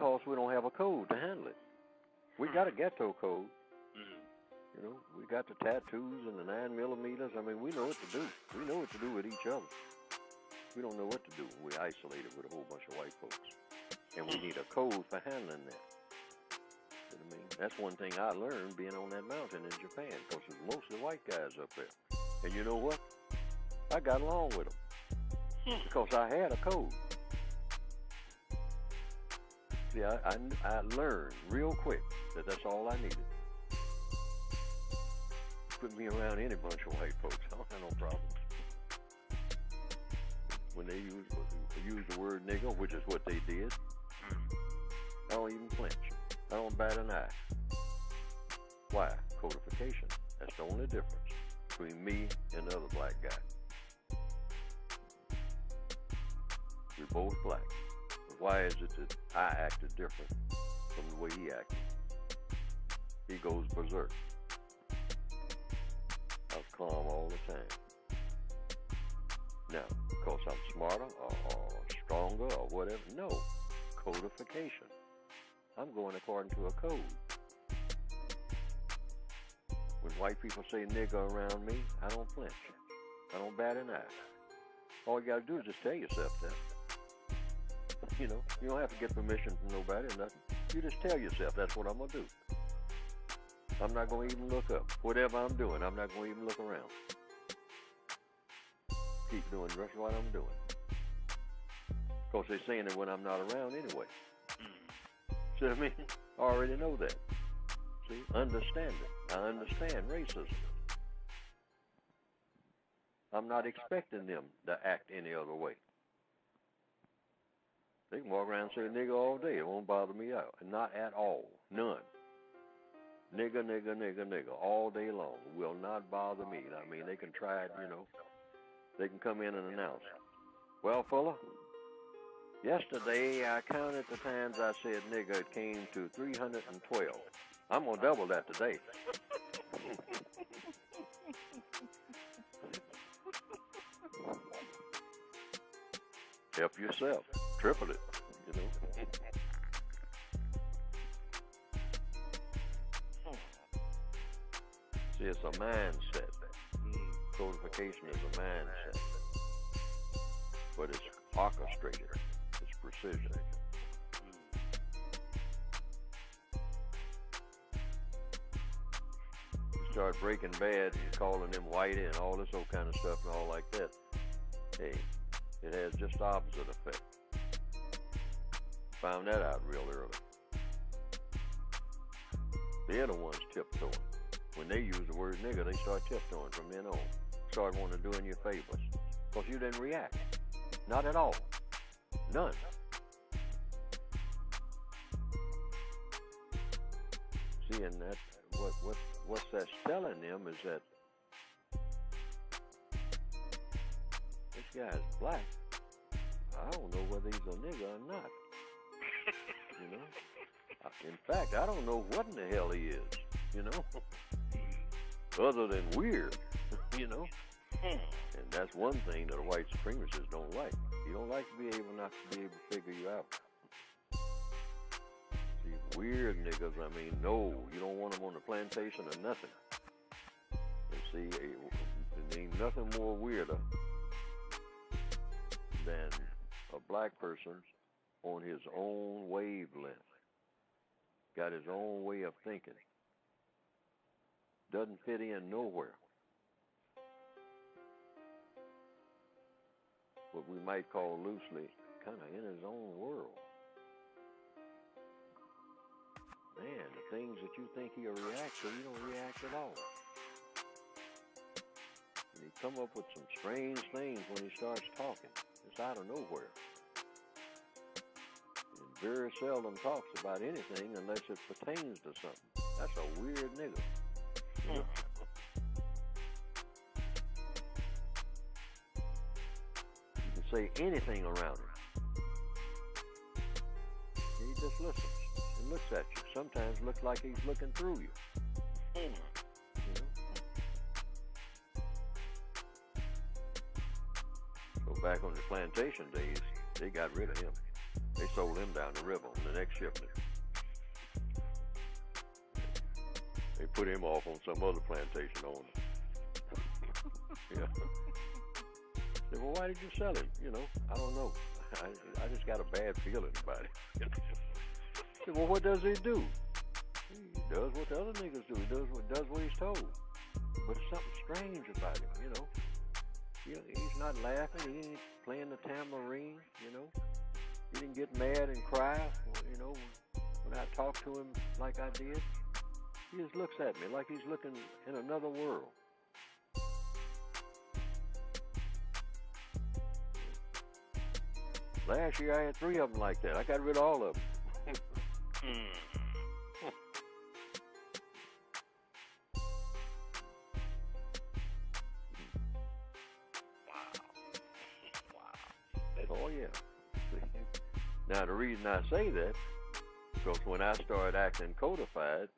because we don't have a code to handle it. We got a ghetto code. You know, we got the tattoos and the 9mm. I mean, we know what to do. We know what to do with each other. We don't know what to do when we're isolated with a whole bunch of white folks. And we need a code for handling that. You know what I mean? That's one thing I learned being on that mountain in Japan, because there's mostly white guys up there. And you know what? I got along with them because I had a code. See, I learned real quick that that's all I needed. Put me around any bunch of white folks, I don't have no problem. When they use the word nigger, which is what they did, I don't even flinch. I don't bat an eye. Why? Codification. That's the only difference between me and the other black guy. We're both black. But why is it that I acted different from the way he acted? He goes berserk. I was calm all the time. Now, because I'm smarter or stronger or whatever, no. Codification. I'm going according to a code. When white people say nigger around me, I don't flinch. I don't bat an eye. All you got to do is just tell yourself that. You know, you don't have to get permission from nobody or nothing. You just tell yourself that's what I'm going to do. I'm not going to even look up. Whatever I'm doing, I'm not going to even look around. Keep doing just what I'm doing. Because they're saying it when I'm not around anyway. See what I mean? I already know that. See? Understand it. I understand racism. I'm not expecting them to act any other way. They can walk around and say nigger all day. It won't bother me out. Not at all. None. Nigger, nigger, nigger, nigger. All day long. Will not bother me. I mean, they can try it, you know. They can come in and announce. Well, fella, yesterday I counted the times I said nigger. It came to 312. I'm going to double that today. Help yourself. Triple it, you know. See, it's a mindset. Codification is a mindset. But it's orchestrated. It's precision. You start Breaking Bad, you're calling them whitey and all this old kind of stuff and all like that. Hey, it has just the opposite effect. Found that out real early. They're the ones tiptoeing. When they use the word nigger, they start tiptoeing from then on. Start wanting to do in your favors. Because you didn't react. Not at all. None. See, and that what that's telling them is that this guy's black. I don't know whether he's a nigger or not. You know? In fact, I don't know what in the hell he is, you know? Other than weird, you know? And that's one thing that the white supremacists don't like. You don't like to be able not to be able to figure you out. See, weird niggas, I mean, no, you don't want them on the plantation or nothing. And see, there ain't nothing more weirder than a black person on his own wavelength. Got his own way of thinking. Doesn't fit in nowhere. What we might call loosely, kind of in his own world. Man, the things that you think he'll react to, you don't react at all. And he come up with some strange things when he starts talking. It's out of nowhere. He very seldom talks about anything unless it pertains to something. That's a weird nigga. You know? You can say anything around him. He just listens and looks at you. Sometimes looks like he's looking through you. You know? So back on the plantation days, they got rid of him. They sold him down the river on the next shipment. They put him off on some other plantation owner. Yeah. Said, well, why did you sell him? You know, I don't know. I just got a bad feeling about it. Said, well, what does he do? He does what the other niggas do. He does what he's told. But it's something strange about him, you know. He's not laughing. He ain't playing the tambourine, you know. He didn't get mad and cry, you know, when I talk to him like I did. He just looks at me like he's looking in another world. Last year I had 3 of them like that. I got rid of all of them. Oh, yeah. Now, the reason I say that, because when I started acting codified,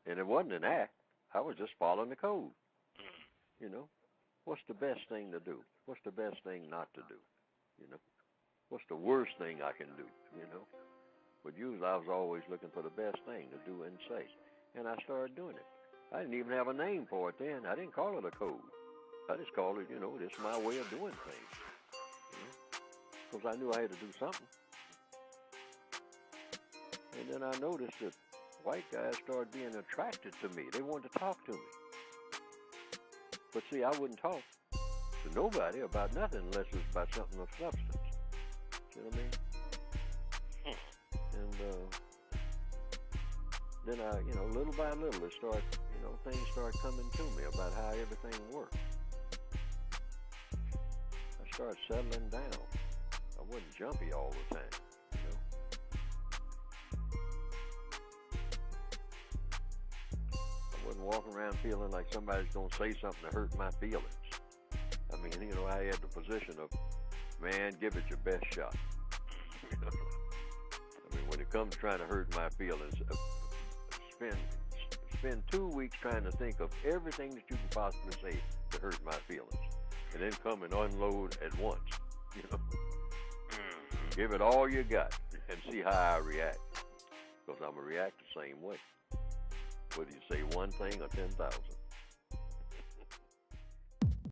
and it wasn't an act, I was just following the code. You know, what's the best thing to do? What's the best thing not to do? You know, what's the worst thing I can do? You know, but usually I was always looking for the best thing to do and say, and I started doing it. I didn't even have a name for it then. I didn't call it a code. I just called it, you know, this is my way of doing things. Because I knew I had to do something. And then I noticed that white guys started being attracted to me. They wanted to talk to me. But see, I wouldn't talk to nobody about nothing unless it's about something of substance. See what I mean? And then I, you know, little by little, it started, you know, things started coming to me about how everything worked. I started settling down. I wasn't jumpy all the time, you know. I wasn't walking around feeling like somebody's going to say something to hurt my feelings. I mean, you know, I had the position of, man, give it your best shot. You know? I mean, when it comes to trying to hurt my feelings, spend 2 weeks trying to think of everything that you can possibly say to hurt my feelings, and then come and unload at once, you know. Give it all you got and see how I react, because I'm going to react the same way, whether you say one thing or 10,000.